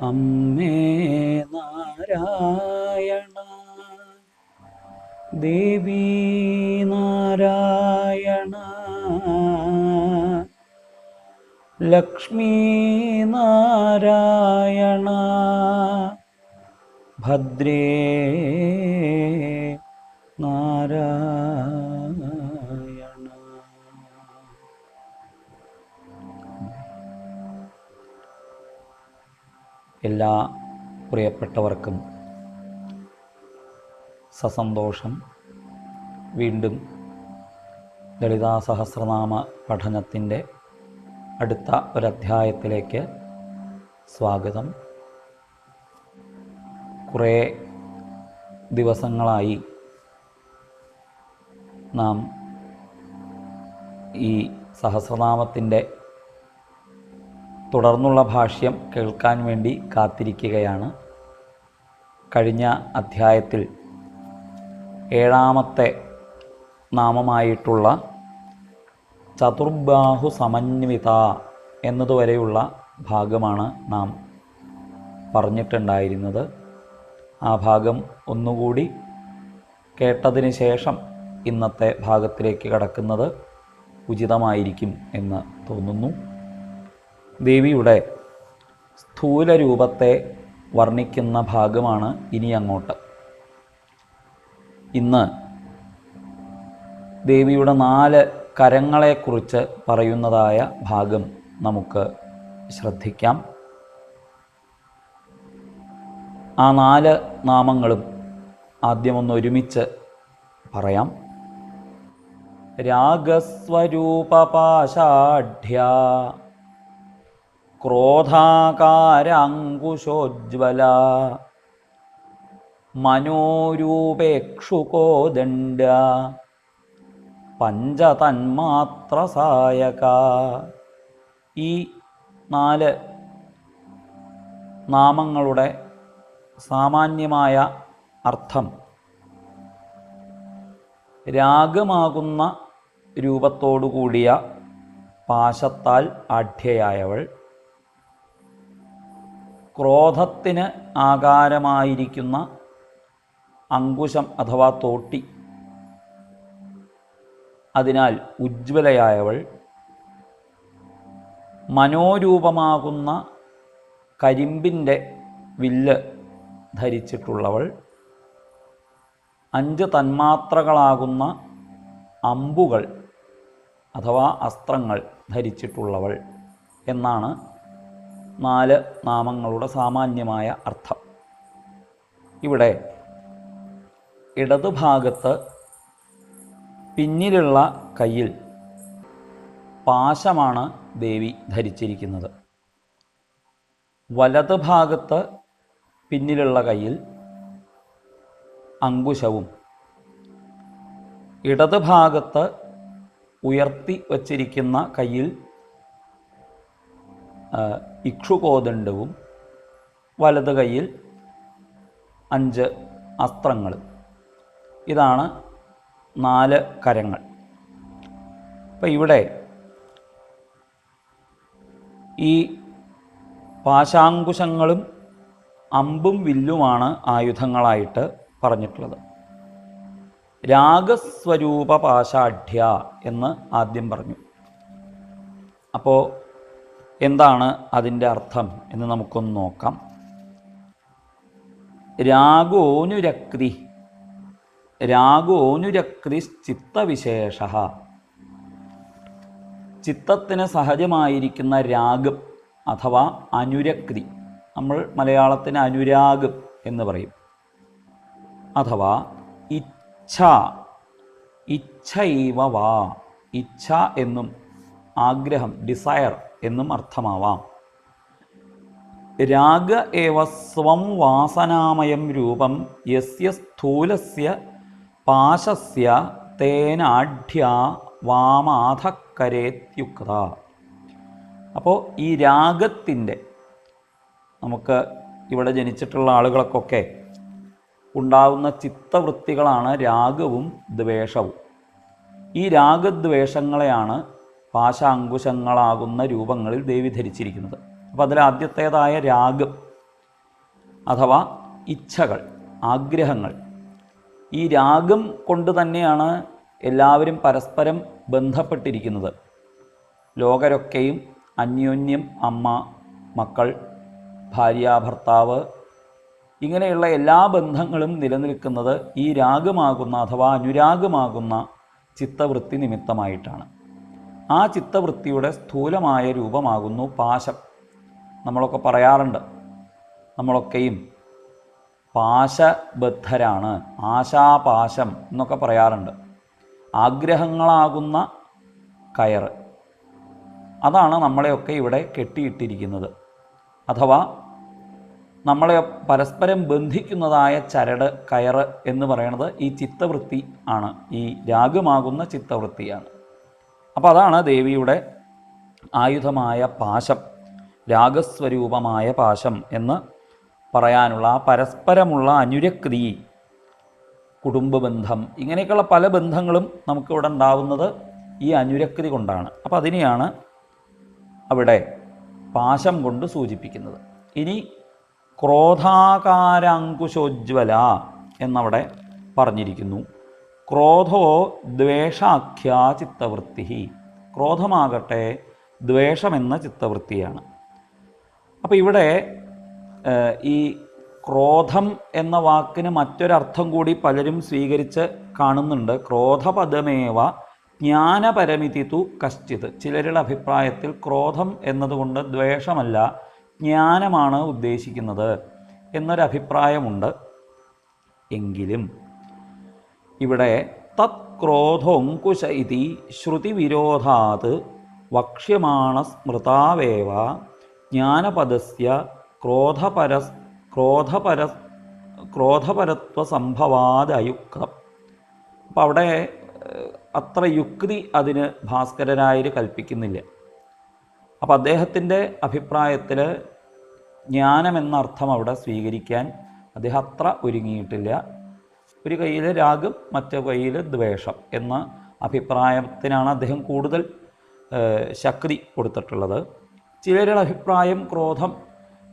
അമ്മേ നാരായണ ദേവി നാരായണ ലക്ഷ്മീ നാരായണ ഭദ്രേ നാരായണ. എല്ലാ പ്രിയപ്പെട്ടവർക്കും സസന്തോഷം വീണ്ടും ലളിതാ സഹസ്രനാമ പഠനത്തിൻ്റെ അടുത്ത ഒരധ്യായത്തിലേക്ക് സ്വാഗതം. കുറേ ദിവസങ്ങളായി നാം ഈ സഹസ്രനാമത്തിൻ്റെ തുടർന്നുള്ള ഭാഷ്യം കേൾക്കാൻ വേണ്ടി കാത്തിരിക്കുകയാണ്. കഴിഞ്ഞ അധ്യായത്തിൽ 7ാമത്തെ നാമമായിട്ടുള്ള ചതുർബാഹു സമന്വിത എന്നതുവരെയുള്ള ഭാഗമാണ് നാം പറഞ്ഞിട്ടുണ്ടായിരുന്നത്. ആ ഭാഗം ഒന്നുകൂടി കേട്ടതിന് ശേഷം ഇന്നത്തെ ഭാഗത്തിലേക്ക് കടക്കുന്നത് ഉചിതമായിരിക്കും എന്ന് തോന്നുന്നു. ദേവിയുടെ സ്ഥൂല രൂപത്തെ വർണ്ണിക്കുന്ന ഭാഗമാണ് ഇനി അങ്ങോട്ട്. ഇന്ന് ദേവിയുടെ 4 കരങ്ങളെക്കുറിച്ച് പറയുന്നതായ ഭാഗം നമുക്ക് ശ്രദ്ധിക്കാം. ആ 4 നാമങ്ങളും ആദ്യമൊന്ന് ഒരുമിച്ച് പറയാം. രാഗസ്വരൂപപാശാഢ്യ ക്രോധാകാരാങ്കുശോജ്വല മനോരൂപേക്ഷുകോദണ്ഡ പഞ്ചതന്മാത്രസായക. ഈ 4 നാമങ്ങളുടെ സാമാന്യമായ അർത്ഥം രാഗമാകുന്ന രൂപത്തോടുകൂടിയ പാശത്താൽ ആഢ്യയായവൾ, ക്രോധത്തിന് ആകാരമായിരിക്കുന്ന അങ്കുശം അഥവാ തോട്ടി അതിനാൽ ഉജ്ജ്വലയായവൾ, മനോരൂപമാകുന്ന കരിമ്പിൻ്റെ വില്ല് ധരിച്ചിട്ടുള്ളവൾ, 5 തന്മാത്രകളാകുന്ന അമ്പുകൾ അഥവാ അസ്ത്രങ്ങൾ ധരിച്ചിട്ടുള്ളവൾ എന്നാണ് 4 നാമങ്ങളുടെ സാമാന്യമായ അർത്ഥം. ഇവിടെ ഇടതുഭാഗത്ത് പിന്നിലുള്ള കയ്യിൽ പാശമാണ് ദേവി ധരിച്ചിരിക്കുന്നത്. വലത് ഭാഗത്ത് പിന്നിലുള്ള കയ്യിൽ അങ്കുശവും, ഇടത് ഭാഗത്ത് ഉയർത്തി വച്ചിരിക്കുന്ന കയ്യിൽ ഇക്ഷുകോദണ്ഡവും, വലത് കയ്യിൽ 5 അസ്ത്രങ്ങളും. ഇതാണ് 4 കരങ്ങൾ. അപ്പം ഇവിടെ ഈ പാശാങ്കുശങ്ങളും അമ്പും വില്ലുമാണ് ആയുധങ്ങളായിട്ട് പറഞ്ഞിട്ടുള്ളത്. രാഗസ്വരൂപ പാശാഢ്യ എന്ന് ആദ്യം പറഞ്ഞു. അപ്പോൾ എന്താണ് അതിൻ്റെ അർത്ഥം എന്ന് നമുക്കൊന്ന് നോക്കാം. രാഗോനുരക്തി, രാഗോനുരക്തി ചിത്തവിശേഷ. ചിത്തത്തിന് സഹജമായിരിക്കുന്ന രാഗം അഥവാ അനുരക്തി, നമ്മൾ മലയാളത്തിന് അനുരാഗം എന്ന് പറയും, അഥവാ ഇച്ഛ, ഇച്ഛൈവ വാ, ഇച്ഛ എന്നും ആഗ്രഹം ഡിസയർ എന്നും അർത്ഥമാവാം. രാഗ ഏവ സ്വം വാസനാമയം രൂപം യസ്യ സ്ഥൂലസ്യ പാശസ്യ തേനാഢ്യ വാമാധക്കരേത്യുക്ത. അപ്പോൾ ഈ രാഗത്തിൻ്റെ, നമുക്ക് ഇവിടെ ജനിച്ചിട്ടുള്ള ആളുകൾക്കൊക്കെ ഉണ്ടാകുന്ന ചിത്തവൃത്തികളാണ് രാഗവും ദ്വേഷവും. ഈ രാഗദ്വേഷങ്ങളെയാണ് പാശാങ്കുശങ്ങളാകുന്ന രൂപങ്ങളിൽ ദേവി ധരിച്ചിരിക്കുന്നത്. അപ്പോൾ അതിൽ ആദ്യത്തേതായ രാഗം അഥവാ ഇച്ഛകൾ, ആഗ്രഹങ്ങൾ. ഈ രാഗം കൊണ്ട് തന്നെയാണ് എല്ലാവരും പരസ്പരം ബന്ധപ്പെട്ടിരിക്കുന്നത്. ലോകരൊക്കെയും അന്യോന്യം അമ്മ, മക്കൾ, ഭാര്യ, ഭർത്താവ്, ഇങ്ങനെയുള്ള എല്ലാ ബന്ധങ്ങളും നിലനിൽക്കുന്നത് ഈ രാഗമാകുന്ന അഥവാ അനുരാഗമാകുന്ന ചിത്തവൃത്തി നിമിത്തമായിട്ടാണ്. ആ ചിത്തവൃത്തിയുടെ സ്ഥൂലമായ രൂപമാകുന്നു പാശം. നമ്മളൊക്കെ പറയാറുണ്ട്, നമ്മളൊക്കെയും പാശബദ്ധരാണ്, ആശാപാശം എന്നൊക്കെ പറയാറുണ്ട്. ആഗ്രഹങ്ങളാകുന്ന കയറ്, അതാണ് നമ്മളെയൊക്കെ ഇവിടെ കെട്ടിയിട്ടിരിക്കുന്നത്. അഥവാ നമ്മളെ പരസ്പരം ബന്ധിക്കുന്നതായ ചരട്, കയറ് എന്ന് പറയുന്നത് ഈ ചിത്തവൃത്തി ആണ്, ഈ രാഗമാകുന്ന ചിത്തവൃത്തിയാണ്. അപ്പോൾ അതാണ് ദേവിയുടെ ആയുധമായ പാശം, രാഗസ്വരൂപമായ പാശം എന്ന് പറയാനുള്ള ആ പരസ്പരമുള്ള അനുരക്തി, കുടുംബബന്ധം, ഇങ്ങനെയൊക്കെയുള്ള പല ബന്ധങ്ങളും നമുക്കിവിടെ ഉണ്ടാവുന്നത് ഈ അനുരക്തി കൊണ്ടാണ്. അപ്പോൾ അതിനെയാണ് അവിടെ പാശം കൊണ്ട് സൂചിപ്പിക്കുന്നത്. ഇനി ക്രോധാകാരാങ്കുശോജ്വല എന്നവിടെ പറഞ്ഞിരിക്കുന്നു. ക്രോധോ ദ്വേഷാഖ്യാ ചിത്തവൃത്തി. ക്രോധമാകട്ടെ ദ്വേഷമെന്ന ചിത്തവൃത്തിയാണ്. അപ്പോൾ ഇവിടെ ഈ ക്രോധം എന്ന വാക്കിന് മറ്റൊരർത്ഥം കൂടി പലരും സ്വീകരിച്ച് കാണുന്നുണ്ട്. ക്രോധപദമേവ ജ്ഞാനപരമിതി തു കശ്ചിത്. ചിലരുടെ അഭിപ്രായത്തിൽ ക്രോധം എന്നതുകൊണ്ട് ദ്വേഷമല്ല, ജ്ഞാനമാണ് ഉദ്ദേശിക്കുന്നത് എന്നൊരഭിപ്രായമുണ്ട്. എങ്കിലും ഇവിടെ തത് ക്രോധോങ്കുശ ഇതി ശ്രുതിവിരോധാത് വക്ഷ്യമാണ സ്മൃതാവേവ ജ്ഞാനപദസ്യ ക്രോധപരത്വ സംഭവാദയുക്തം. അപ്പം അവിടെ അത്ര യുക്തി അതിന് ഭാസ്കരരായർ കൽപ്പിക്കുന്നില്ല. അപ്പം അദ്ദേഹത്തിൻ്റെ അഭിപ്രായത്തിൽ ജ്ഞാനമെന്നർത്ഥം അവിടെ സ്വീകരിക്കാൻ അദ്ദേഹം അത്ര ഒരുങ്ങിയിട്ടില്ല. ഒരു കയ്യിൽ രാഗം, മറ്റേ കയ്യിൽ ദ്വേഷം എന്ന അഭിപ്രായത്തിനാണ് അദ്ദേഹം കൂടുതൽ ശക്തി കൊടുത്തിട്ടുള്ളത്. ചിലരുടെ അഭിപ്രായം ക്രോധം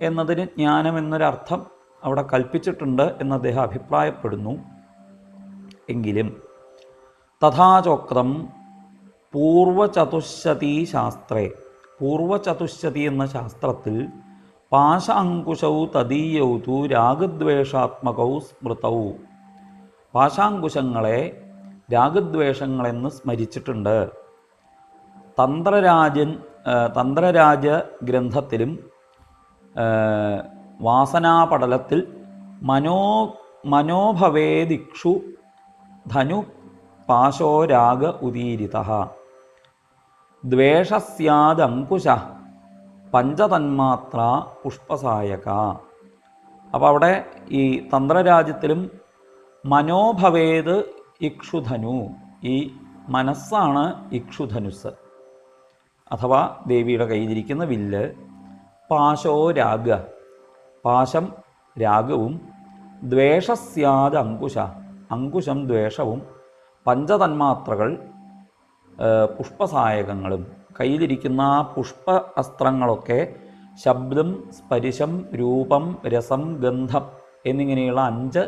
എന്നതിന് ജ്ഞാനം എന്നൊരർത്ഥം അവിടെ കൽപ്പിച്ചിട്ടുണ്ട് എന്ന് അദ്ദേഹം അഭിപ്രായപ്പെടുന്നു. എങ്കിലും തഥാചോക്തം പൂർവചതുശ്ശതി ശാസ്ത്രേ, പൂർവചതുശ്ശതി എന്ന ശാസ്ത്രത്തിൽ പാശ അങ്കുശൗ തദീയൗ തു രാഗദ്വേഷാത്മകൗ സ്മൃതൗ, പാശാങ്കുശങ്ങളെ രാഗദ്വേഷങ്ങളെന്ന് സ്മരിച്ചിട്ടുണ്ട്. തന്ത്രരാജ ഗ്രന്ഥത്തിലും വാസനാപടലത്തിൽ മനോഭവേദിക്ഷു ധനു പാശോ രാഗ ഉദീരിതഃ ദ്വേഷസ്യാദങ്കുശ പഞ്ചതന്മാത്ര പുഷ്പസായക. അപ്പോൾ അവിടെ ഈ തന്ത്രരാജ്യത്തിലും മനോഭവേത് ഇക്ഷുധനു, ഈ മനസ്സാണ് ഇക്ഷുധനുസ് അഥവാ ദേവിയുടെ കയ്യിലിരിക്കുന്ന വില്ല്. പാശോ രാഗ, പാശം രാഗവും, ദ്വേഷസ്യാദ് അങ്കുശ, അങ്കുശം ദ്വേഷവും, പഞ്ചതന്മാത്രകൾ പുഷ്പസായകങ്ങളും. കയ്യിലിരിക്കുന്ന പുഷ്പ അസ്ത്രങ്ങളൊക്കെ ശബ്ദം, സ്പരിശം, രൂപം, രസം, ഗന്ധം എന്നിങ്ങനെയുള്ള 5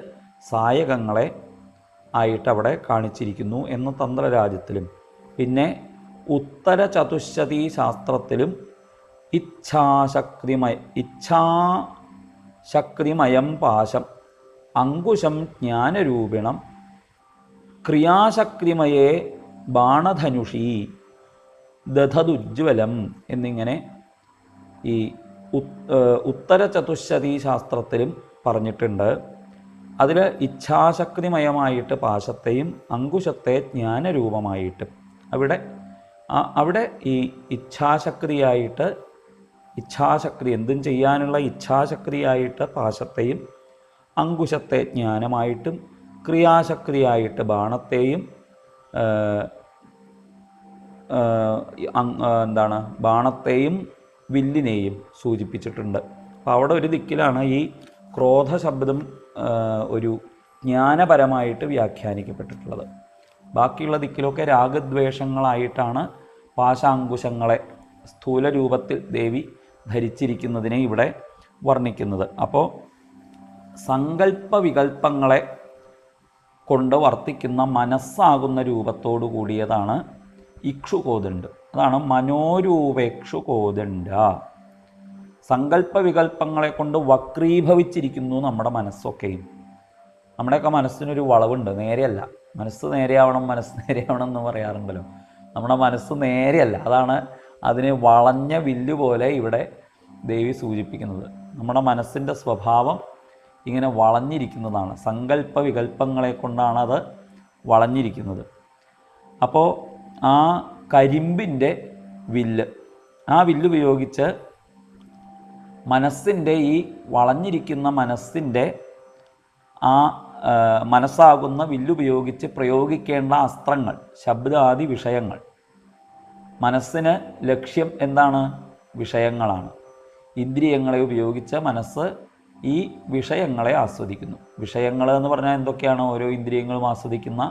സായകങ്ങളെ ആയിട്ടവിടെ കാണിച്ചിരിക്കുന്നു എന്ന് തന്ത്രരാജ്യത്തിലും. പിന്നെ ഉത്തര ചതുശ്ശതി ശാസ്ത്രത്തിലും ഇച്ഛാശക്തിമയം പാശം അങ്കുശം ജ്ഞാനരൂപിണം ക്രിയാശക്തിമയേ ബാണധനുഷി ദധതുജ്വലം എന്നിങ്ങനെ ഈ ഉത്തര ചതുശ്ശതി ശാസ്ത്രത്തിലും പറഞ്ഞിട്ടുണ്ട്. അതിൽ ഇച്ഛാശക്തിമയമായിട്ട് പാശത്തെയും അങ്കുശത്തെ ജ്ഞാനരൂപമായിട്ടും, അവിടെ ഈ ഇച്ഛാശക്തി എന്തും ചെയ്യാനുള്ള ഇച്ഛാശക്തിയായിട്ട് പാശത്തെയും, അങ്കുശത്തെ ജ്ഞാനമായിട്ടും, ക്രിയാശക്തിയായിട്ട് ബാണത്തെയും ബാണത്തെയും വില്ലിനെയും സൂചിപ്പിച്ചിട്ടുണ്ട്. അപ്പോൾ അവിടെ ഒരു ദിക്കിലാണ് ഈ ക്രോധശബ്ദം ഒരു ജ്ഞാനപരമായിട്ട് വ്യാഖ്യാനിക്കപ്പെട്ടിട്ടുള്ളത്. ബാക്കിയുള്ള ദിക്കിലൊക്കെ രാഗദ്വേഷങ്ങളായിട്ടാണ് പാശാങ്കുശങ്ങളെ സ്ഥൂല രൂപത്തിൽ ദേവി ധരിച്ചിരിക്കുന്നതിനെ ഇവിടെ വർണ്ണിക്കുന്നത്. അപ്പോൾ സങ്കല്പ വികല്പങ്ങളെ കൊണ്ട് വർത്തിക്കുന്ന മനസ്സാകുന്ന രൂപത്തോടു കൂടിയതാണ് ഇക്ഷുകോദണ്ഡ്. അതാണ് മനോരൂപേക്ഷുകോദണ്ഡ. സങ്കല്പ വികല്പങ്ങളെ കൊണ്ട് വക്രീഭവിച്ചിരിക്കുന്നു നമ്മുടെ മനസ്സൊക്കെയും. നമ്മുടെയൊക്കെ മനസ്സിനൊരു വളവുണ്ട്, നേരെയല്ല. മനസ്സ് നേരെയാവണം എന്ന് പറയാറുണ്ടല്ലോ. നമ്മുടെ മനസ്സ് നേരെയല്ല. അതാണ് അതിനെ വളഞ്ഞ വില്ല് പോലെ ഇവിടെ ദേവി സൂചിപ്പിക്കുന്നത്. നമ്മുടെ മനസ്സിൻ്റെ സ്വഭാവം ഇങ്ങനെ വളഞ്ഞിരിക്കുന്നതാണ്. സങ്കല്പ വികല്പങ്ങളെ കൊണ്ടാണ് അത് വളഞ്ഞിരിക്കുന്നത്. അപ്പോൾ ആ കരിമ്പിൻ്റെ വില്ല്, ആ വില്ല് ഉപയോഗിച്ച് മനസ്സിൻ്റെ ഈ വളഞ്ഞിരിക്കുന്ന മനസ്സിൻ്റെ ആ മനസ്സാകുന്ന വില്ലുപയോഗിച്ച് പ്രയോഗിക്കേണ്ട അസ്ത്രങ്ങൾ, ശബ്ദാദി വിഷയങ്ങൾ. മനസ്സിന് ലക്ഷ്യം എന്താണ്? വിഷയങ്ങളാണ്. ഇന്ദ്രിയങ്ങളെ ഉപയോഗിച്ച് മനസ്സ് ഈ വിഷയങ്ങളെ ആസ്വദിക്കുന്നു. വിഷയങ്ങൾ എന്ന് പറഞ്ഞാൽ എന്തൊക്കെയാണ്? ഓരോ ഇന്ദ്രിയങ്ങളും ആസ്വദിക്കുന്ന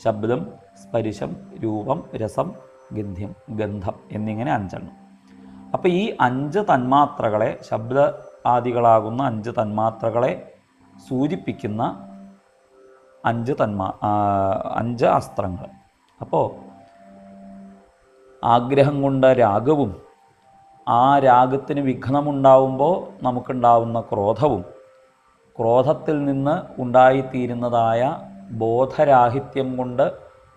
ശബ്ദം, സ്പർശം, രൂപം, രസം, ഗന്ധം എന്നിങ്ങനെ 5 എണ്ണം. അപ്പോൾ ഈ 5 തന്മാത്രകളെ, ശബ്ദ ആദികളാകുന്ന 5 തന്മാത്രകളെ സൂചിപ്പിക്കുന്ന 5 അസ്ത്രങ്ങൾ. അപ്പോൾ ആഗ്രഹം കൊണ്ട് രാഗവും, ആ രാഗത്തിന് വിഘ്നമുണ്ടാവുമ്പോൾ നമുക്കുണ്ടാവുന്ന ക്രോധവും, ക്രോധത്തിൽ നിന്ന് ഉണ്ടായിത്തീരുന്നതായ ബോധരാഹിത്യം കൊണ്ട്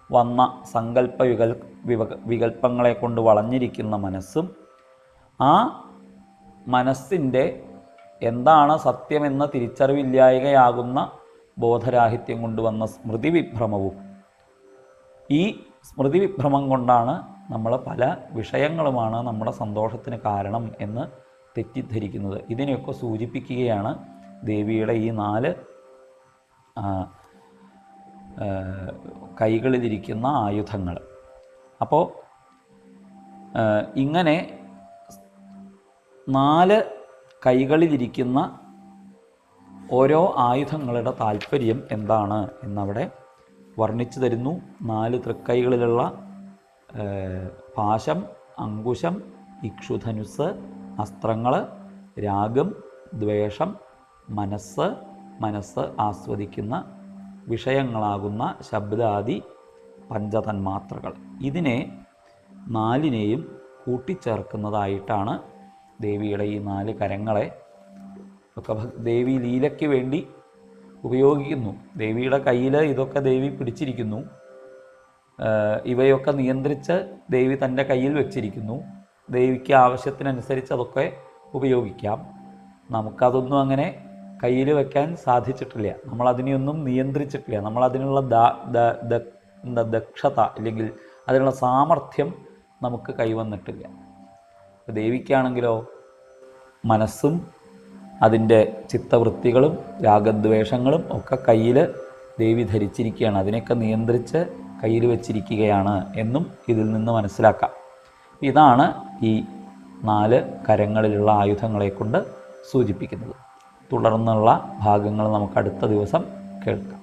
വന്ന സങ്കല്പ വികല്പങ്ങളെ കൊണ്ട് വളഞ്ഞിരിക്കുന്ന മനസ്സും, ആ മനസ്സിൻ്റെ എന്താണ് സത്യമെന്ന തിരിച്ചറിവില്ലായ്കയാകുന്ന ബോധരാഹിത്യം കൊണ്ടുവന്ന സ്മൃതിവിഭ്രമവും. ഈ സ്മൃതിവിഭ്രമം കൊണ്ടാണ് നമ്മൾ പല വിഷയങ്ങളുമാണ് നമ്മുടെ സന്തോഷത്തിന് കാരണം എന്ന് തെറ്റിദ്ധരിക്കുന്നത്. ഇതിനെയൊക്കെ സൂചിപ്പിക്കുകയാണ് ദേവിയുടെ ഈ 4 കൈകളിലിരിക്കുന്ന ആയുധങ്ങൾ. അപ്പോൾ ഇങ്ങനെ 4 കൈകളിലിരിക്കുന്ന ഓരോ ആയുധങ്ങളുടെ താല്പര്യം എന്താണ് എന്നവിടെ വർണ്ണിച്ചു തരുന്നു. 4 തൃക്കൈകളിലുള്ള പാശം, അങ്കുശം, ഇക്ഷുധനുസ്, അസ്ത്രങ്ങൾ, രാഗം, ദ്വേഷം, മനസ്സ് ആസ്വദിക്കുന്ന വിഷയങ്ങളാകുന്ന ശബ്ദാദി പഞ്ചതന്മാത്രകൾ. ഇതിനെ 4നെയും കൂട്ടിച്ചേർക്കുന്നതായിട്ടാണ് ദേവിയുടെ ഈ 4 കരങ്ങളെ ഒക്കെ ദേവി ലീലയ്ക്ക് വേണ്ടി ഉപയോഗിക്കുന്നു. ദേവിയുടെ കയ്യിൽ ഇതൊക്കെ ദേവി പിടിച്ചിരിക്കുന്നു. ഇവയൊക്കെ നിയന്ത്രിച്ച് ദേവി തൻ്റെ കയ്യിൽ വെച്ചിരിക്കുന്നു. ദേവിക്ക് ആവശ്യത്തിനനുസരിച്ച് അതൊക്കെ ഉപയോഗിക്കാം. നമുക്കതൊന്നും അങ്ങനെ കയ്യിൽ വെക്കാൻ സാധിച്ചിട്ടില്ല. നമ്മളതിനെയൊന്നും നിയന്ത്രിച്ചിട്ടില്ല. നമ്മളതിനുള്ള ദക്ഷത അല്ലെങ്കിൽ അതിനുള്ള സാമർഥ്യം നമുക്ക് കൈവന്നിട്ടില്ല. ദേവിക്കാണെങ്കിലോ മനസ്സും അതിൻ്റെ ചിത്തവൃത്തികളും രാഗദ്വേഷങ്ങളും ഒക്കെ കയ്യിൽ ദേവി ധരിച്ചിരിക്കുകയാണ്. അതിനെയൊക്കെ നിയന്ത്രിച്ച് കയ്യിൽ വച്ചിരിക്കുകയാണ് എന്നും ഇതിൽ നിന്ന് മനസ്സിലാക്കാം. ഇതാണ് ഈ 4 കരങ്ങളിലുള്ള ആയുധങ്ങളെ കൊണ്ട് സൂചിപ്പിക്കുന്നത്. തുടർന്നുള്ള ഭാഗങ്ങൾ നമുക്ക് അടുത്ത ദിവസം കേൾക്കാം.